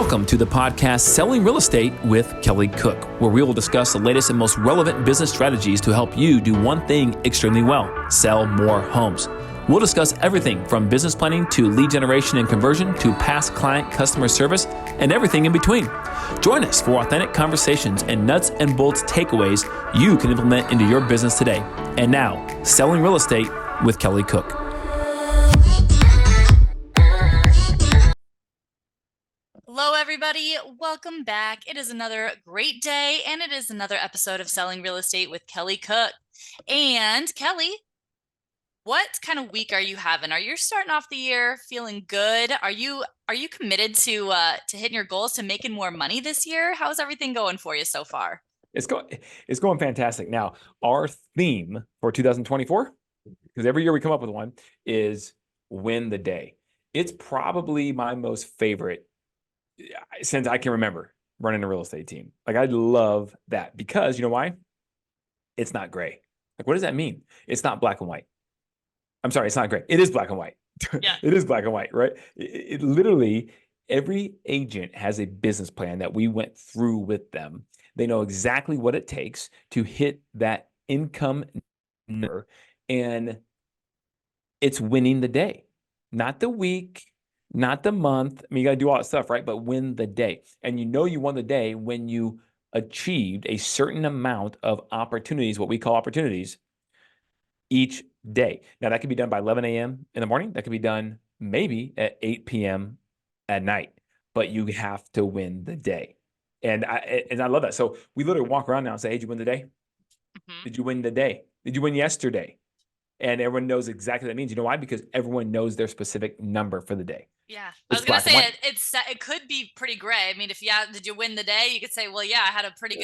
Welcome to the podcast Selling Real Estate with Kelly Cook, where we will discuss the latest and most relevant business strategies to help you do one thing extremely well: sell more homes. We'll discuss everything from business planning to lead generation and conversion to past client customer service and everything in between. Join us for authentic conversations and nuts and bolts takeaways you can implement into your business today. And now, Selling Real Estate with Kelly Cook. Hello, everybody. Welcome back. It is another great day, and it is another episode of Selling Real Estate with Kelly Cook. And Kelly, what kind of week are you having? Are you starting off the year feeling good? Are you committed to hitting your goals, to making more money this year? How's everything going for you so far? It's going fantastic. Now, our theme for 2024, because every year we come up with one, is win the day. It's probably my most favorite since I can remember running a real estate team. Like, I love that because you know why? It's not gray. Like, what does that mean? It's not black and white. I'm sorry, it's not gray. It is black and white. Yeah. It is black and white, right? It literally, every agent has a business plan that we went through with them. They know exactly what it takes to hit that income number, and it's winning the day, not the week, not the month. I mean, you got to do all that stuff, right? But win the day. And you know you won the day when you achieved a certain amount of opportunities, what we call opportunities, each day. Now, that could be done by 11 a.m. in the morning. That could be done maybe at 8 p.m. at night. But you have to win the day. And I love that. So we literally walk around now and say, hey, did you win the day? Mm-hmm. Did you win the day? Did you win yesterday? And everyone knows exactly what that means. You know why? Because everyone knows their specific number for the day. Yeah. I was going to say it could be pretty gray. I mean, did you win the day? You could say, well, yeah, I had a pretty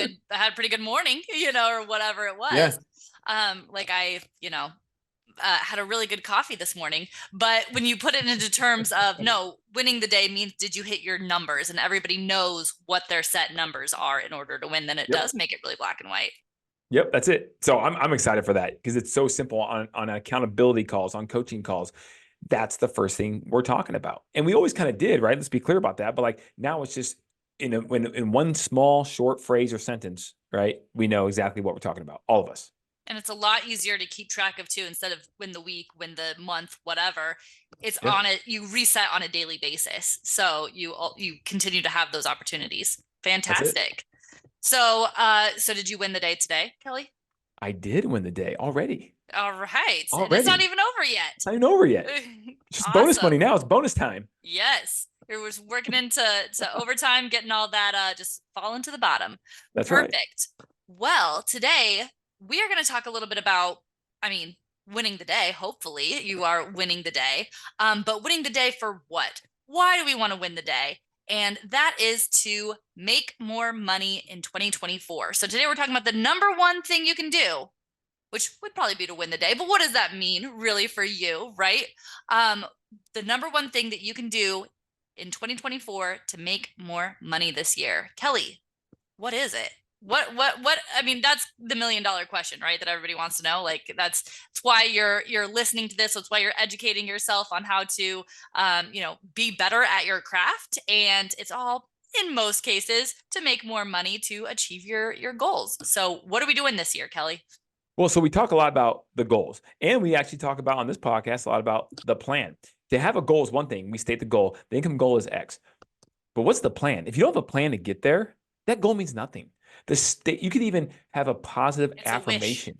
good morning, or whatever it was. Yeah. Had a really good coffee this morning. But when you put it into terms of, no, winning the day means, did you hit your numbers? And everybody knows what their set numbers are in order to win. Then it does make it really black and white. Yep, that's it. So I'm excited for that because it's so simple on accountability calls, on coaching calls. That's the first thing we're talking about. And we always kind of did, right? Let's be clear about that. But like now it's just in one small short phrase or sentence, right? We know exactly what we're talking about, all of us. And it's a lot easier to keep track of too, instead of win the week, win the month, whatever. It's on it. You reset on a daily basis. So you continue to have those opportunities. Fantastic. So did you win the day today, Kelly? I did win the day already. All right. Already. It's not even over yet. It's not even over yet. Just awesome. Bonus money now. It's bonus time. Yes. It was working into overtime, getting all that, just falling to the bottom. That's perfect. Right. Well, today we are going to talk a little bit about, winning the day. Hopefully you are winning the day. But winning the day for what? Why do we want to win the day? And that is to make more money in 2024. So today we're talking about the number one thing you can do, which would probably be to win the day. But what does that mean really for you, right? The number one thing that you can do in 2024 to make more money this year. Kelly, what is it? What, that's the $1 million question, right? That everybody wants to know. Like that's why you're listening to this. That's why you're educating yourself on how to, be better at your craft. And it's all, in most cases, to make more money to achieve your goals. So what are we doing this year, Kelly? Well, so we talk a lot about the goals, and we actually talk about on this podcast a lot about the plan. To have a goal is one thing. We state the goal. The income goal is X. But what's the plan? If you don't have a plan to get there, that goal means nothing. You could even have a positive affirmation.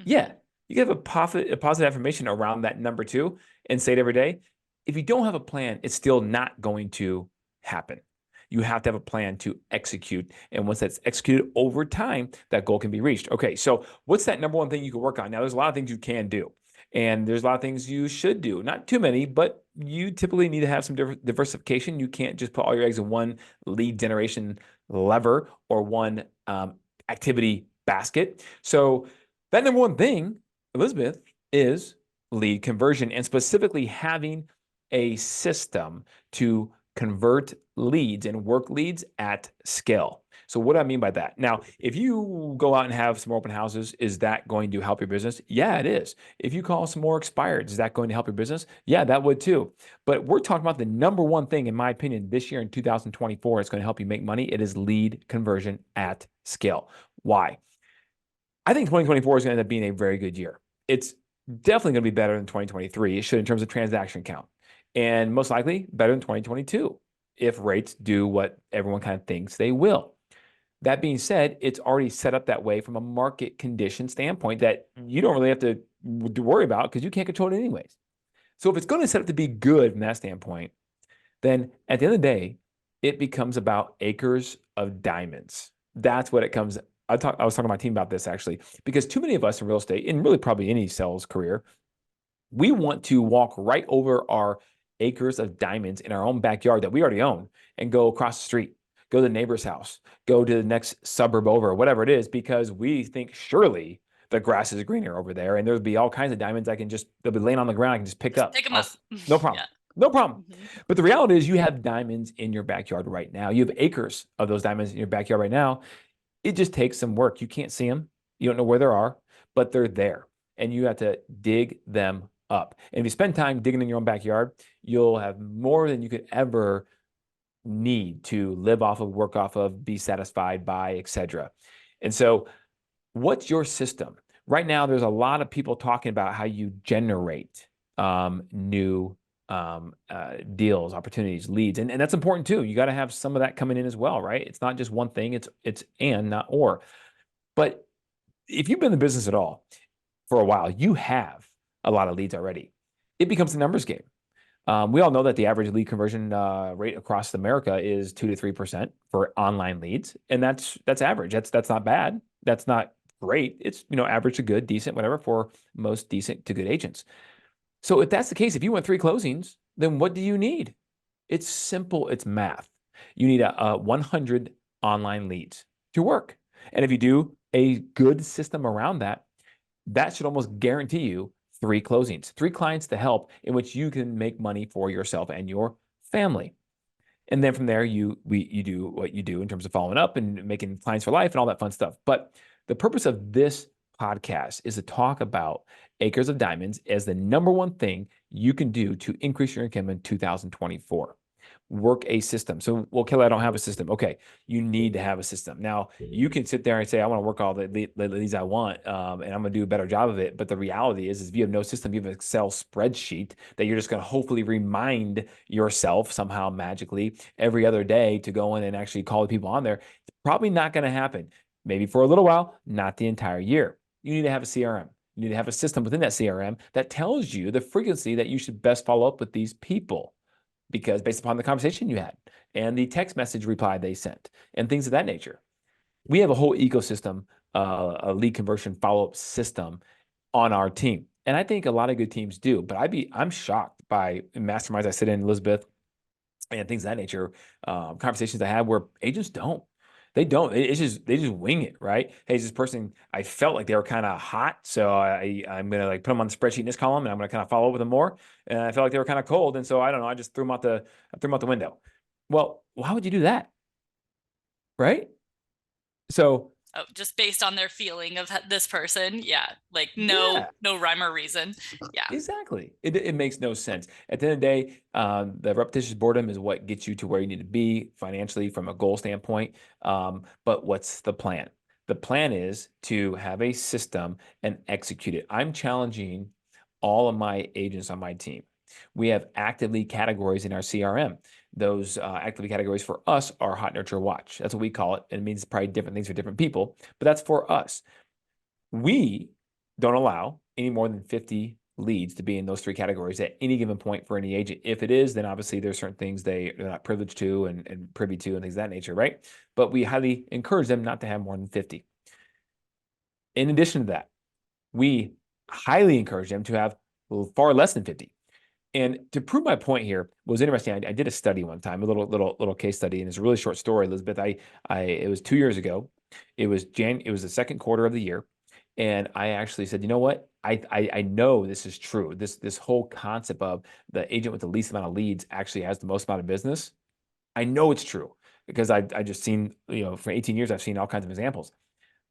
Yeah. You can have a positive affirmation around that number 2 and say it every day. If you don't have a plan, it's still not going to happen. You have to have a plan to execute. And once that's executed over time, that goal can be reached. Okay, so what's that number one thing you can work on? Now, there's a lot of things you can do. And there's a lot of things you should do. Not too many, but you typically need to have some diversification. You can't just put all your eggs in one lead generation lever or one activity basket. So that number one thing, Elizabeth, is lead conversion, and specifically having a system to convert leads and work leads at scale. So what do I mean by that? Now, if you go out and have some more open houses, is that going to help your business? Yeah, it is. If you call some more expired, is that going to help your business? Yeah, that would too. But we're talking about the number one thing, in my opinion, this year in 2024, it's going to help you make money. It is lead conversion at scale. Why? I think 2024 is going to end up being a very good year. It's definitely going to be better than 2023. It should in terms of transaction count, and most likely better than 2022 if rates do what everyone kind of thinks they will. That being said, it's already set up that way from a market condition standpoint that you don't really have to worry about because you can't control it anyways. So if it's going to set up to be good from that standpoint, then at the end of the day, it becomes about acres of diamonds. That's what it comes. I was talking to my team about this actually, because too many of us in real estate, and really probably any sales career, we want to walk right over our acres of diamonds in our own backyard that we already own and go across the street, go to the neighbor's house, go to the next suburb over, whatever it is, because we think surely the grass is greener over there and there'll be all kinds of diamonds they'll be laying on the ground. I can just pick up. Pick them up. No problem. Yeah. No problem. Mhm. But the reality is you have diamonds in your backyard right now. You have acres of those diamonds in your backyard right now. It just takes some work. You can't see them. You don't know where they are, but they're there. And you have to dig them up. And if you spend time digging in your own backyard, you'll have more than you could ever need to live off of, work off of, be satisfied by, etc. And so what's your system? Right now, there's a lot of people talking about how you generate new deals, opportunities, leads, and that's important too. You got to have some of that coming in as well, right? It's not just one thing; it's and not or. But if you've been in the business at all for a while, you have a lot of leads already. It becomes a numbers game. We all know that the average lead conversion rate across America is 2 to 3% for online leads, and that's average. That's not bad. That's not great. It's average to good, decent, whatever for most decent to good agents. So if that's the case, if you want 3 closings, then what do you need? It's simple. It's math. You need a 100 online leads to work, and if you do a good system around that, that should almost guarantee you 3 closings, 3 clients to help in which you can make money for yourself and your family. And then from there, you do what you do in terms of following up and making clients for life and all that fun stuff. But the purpose of this podcast is to talk about acres of diamonds as the number one thing you can do to increase your income in 2024. Work a system. So, well, Kelly, I don't have a system. Okay, you need to have a system. Now, you can sit there and say, I want to work all the leads I want, and I'm going to do a better job of it. But the reality is if you have no system, you have an Excel spreadsheet that you're just going to hopefully remind yourself somehow magically every other day to go in and actually call the people on there. It's probably not going to happen. Maybe for a little while, not the entire year. You need to have a CRM. You need to have a system within that CRM that tells you the frequency that you should best follow up with these people, because based upon the conversation you had and the text message reply they sent and things of that nature. We have a whole ecosystem, a lead conversion follow-up system on our team. And I think a lot of good teams do, but I'm shocked by masterminds I sit in, Elizabeth, and things of that nature, conversations I have where agents don't. They don't. They just wing it, right? Hey, this person, I felt like they were kind of hot, so I'm gonna like put them on the spreadsheet in this column, and I'm gonna kind of follow up with them more. And I felt like they were kind of cold, and so I don't know. I just threw them out the window. Well, why would you do that, right? So Oh, just based on their feeling of this person. Yeah. Like yeah, no rhyme or reason. Yeah. exactly. It makes no sense. At the end of the day, the repetitious boredom is what gets you to where you need to be financially from a goal standpoint. But what's the plan? The plan is to have a system and execute it. I'm challenging all of my agents on my team. We have active lead categories in our CRM. Those active lead categories for us are hot nurture watch. That's what we call it. It means probably different things for different people, but that's for us. We don't allow any more than 50 leads to be in those 3 categories at any given point for any agent. If it is, then obviously there's certain things they're not privileged to and privy to and things of that nature, right? But we highly encourage them not to have more than 50. In addition to that, we highly encourage them to have far less than 50. And to prove my point here was interesting. I did a study one time, a little case study, and it's a really short story, Elizabeth. It was 2 years ago. It was the second quarter of the year, and I actually said, you know what? I know this is true. This whole concept of the agent with the least amount of leads actually has the most amount of business. I know it's true because I just seen, for 18 years, I've seen all kinds of examples.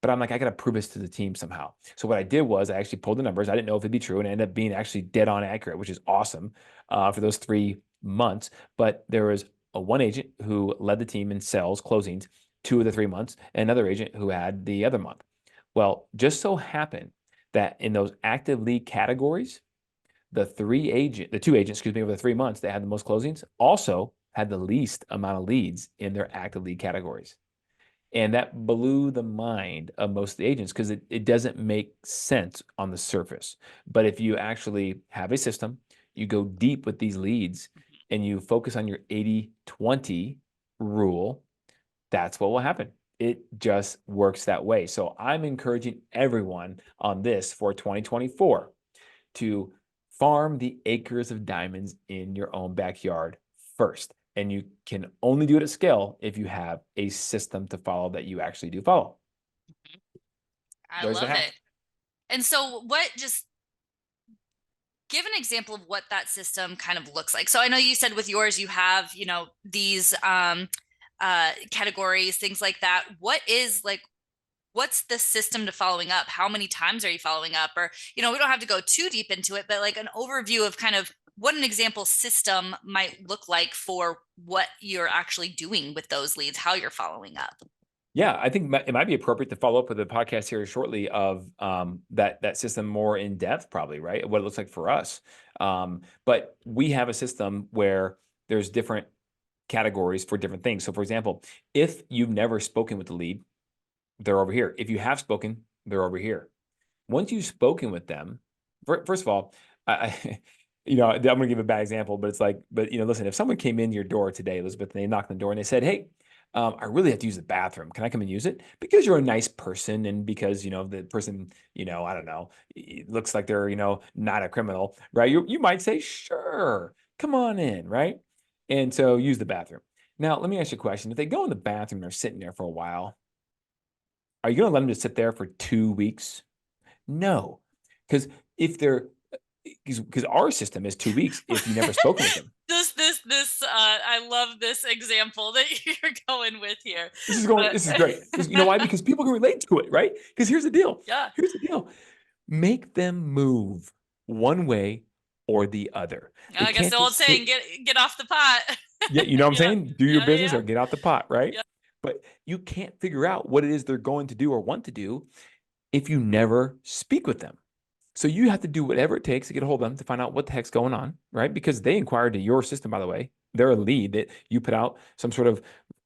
But I'm like, I got to prove this to the team somehow. So what I did was I actually pulled the numbers. I didn't know if it'd be true, and it ended up being actually dead on accurate, which is awesome for those 3 months. But there was one agent who led the team in sales closings 2 of the 3 months, and another agent who had the other month. Well, just so happened that in those active lead categories, the 2 agents, excuse me, over the 3 months that had the most closings also had the least amount of leads in their active lead categories. And that blew the mind of most of the agents because it doesn't make sense on the surface. But if you actually have a system, you go deep with these leads and you focus on your 80-20 rule, that's what will happen. It just works that way. So I'm encouraging everyone on this for 2024 to farm the acres of diamonds in your own backyard first. And you can only do it at scale if you have a system to follow that you actually do follow. I There's the love hack. it. And so just give an example of what that system kind of looks like. So I know you said with yours, you have, these categories, things like that. What's the system to following up? How many times are you following up? Or, we don't have to go too deep into it, but like an overview of kind of what an example system might look like for what you're actually doing with those leads, how you're following up. Yeah, I think it might be appropriate to follow up with a podcast here shortly of that system more in depth, probably, right? What it looks like for us. But we have a system where there's different categories for different things. So, for example, if you've never spoken with the lead, they're over here. If you have spoken, they're over here. Once you've spoken with them, first of all, I'm going to give a bad example, but it's like, listen, if someone came in your door today, Elizabeth, and they knocked on the door and they said, hey, I really have to use the bathroom. Can I come and use it? Because you're a nice person and because, the person, I don't know, it looks like they're, not a criminal, right? You might say, sure, come on in, right? And so use the bathroom. Now, let me ask you a question. If they go in the bathroom and they're sitting there for a while, are you going to let them just sit there for 2 weeks? No, because if they're because our system is 2 weeks if you never spoken with them. I love this example that you're going with here. This is great. You know why? Because people can relate to it, right? Because here's the deal. Yeah. Here's the deal. Make them move one way or the other. They I guess can't the old just sit. saying, get off the pot. Yeah, you know what I'm Yeah. saying? Do your business Yeah. or get out the pot, right? Yeah. But you can't figure out what it is they're going to do or want to do if you never speak with them. So you have to do whatever it takes to get a hold of them to find out what the heck's going on, right? Because they inquired to your system, by the way. They're a lead that you put out some sort of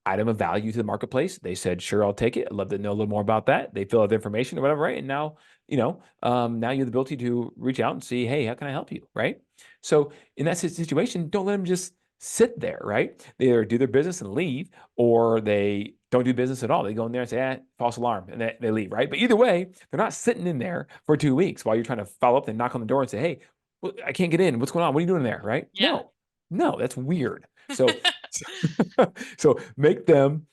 item of value to the marketplace. They said, sure, I'll take it. I'd love to know a little more about that. They fill out the information or whatever, right? And now, now you have the ability to reach out and see, hey, how can I help you, right? So in that situation, don't let them just sit there, right? They either do their business and leave, or they don't do business at all. They go in there and say, false alarm, and they leave, right? But either way, they're not sitting in there for 2 weeks while you're trying to follow up and knock on the door and say, hey, I can't get in. What's going on? What are you doing there, right? Yeah. No, that's weird. So, so make them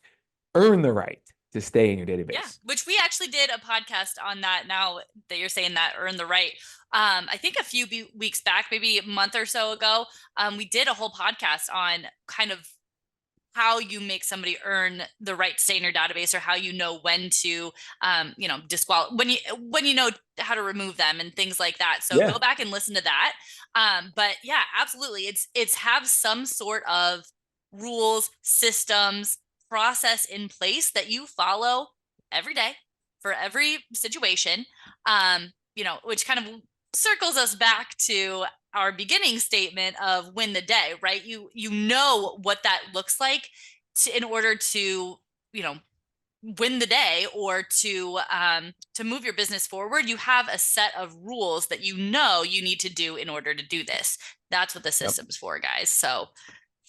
earn the right to stay in your database. Yeah, which we actually did a podcast on that. Now that you're saying that, earn the right. I think a few weeks back, maybe a month or so ago, we did a whole podcast on kind of how you make somebody earn the right to stay in your database, or how you know when to, when you know how to remove them and things like that. So Yeah. go back and listen to that. But yeah, absolutely, it's have some sort of rules, systems, process in place that you follow every day for every situation. Which kind of circles us back to our beginning statement of win the day, right? You know what that looks like in order to, win the day, or to move your business forward. You have a set of rules that you need to do in order to do this. That's what the system's for, guys. So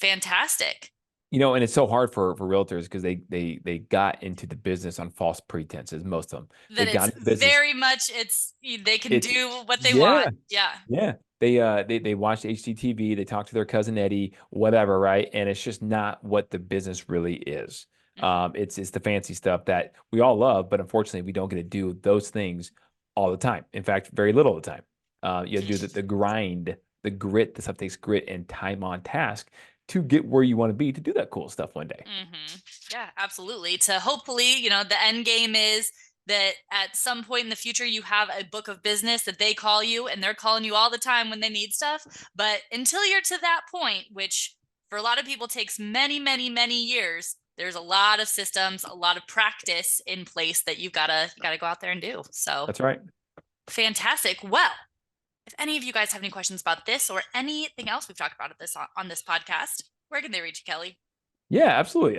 fantastic. And it's so hard for realtors because they got into the business on false pretenses. Most of them, they That got it's into business. very much they can It's do what they yeah, want. Yeah. yeah. They watch HGTV. They talk to their cousin Eddie, whatever, right? And it's just not what the business really is. It's the fancy stuff that we all love, but unfortunately, we don't get to do those things all the time. In fact, very little of the time. You have to do the grind, the grit. The stuff takes grit and time on task to get where you want to be to do that cool stuff one day. Yeah, absolutely. To hopefully, the end game is that at some point in the future, you have a book of business that they call you, and they're calling you all the time when they need stuff. But until you're to that point, which for a lot of people takes many, many, many years, there's a lot of systems, a lot of practice in place that you gotta go out there and do. So That's right. fantastic. Well, if any of you guys have any questions about this or anything else we've talked about on this podcast, where can they reach you, Kelly? Yeah, absolutely.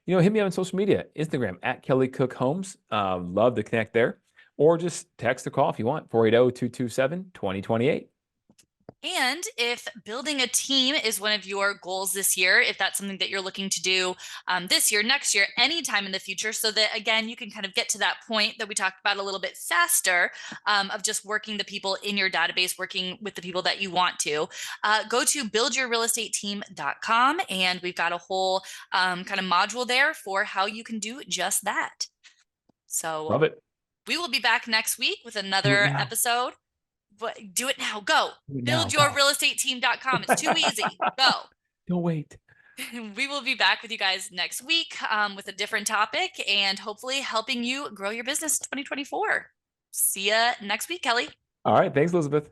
Hit me up on social media, Instagram at Kelly Cook Homes. Love to connect there. Or just text or call if you want, 480-227-2028. And if building a team is one of your goals this year, if that's something that you're looking to do this year, next year, anytime in the future, so that, again, you can kind of get to that point that we talked about a little bit faster of just working the people in your database, working with the people that you want to, go to buildyourrealestateteam.com. And we've got a whole kind of module there for how you can do just that. So Love it. we will be back next week with another episode. But do it now. Go. Buildyourrealestateteam.com. It's too easy. Go. Don't wait. We will be back with you guys next week with a different topic and hopefully helping you grow your business in 2024. See ya next week, Kelly. All right. Thanks, Elizabeth.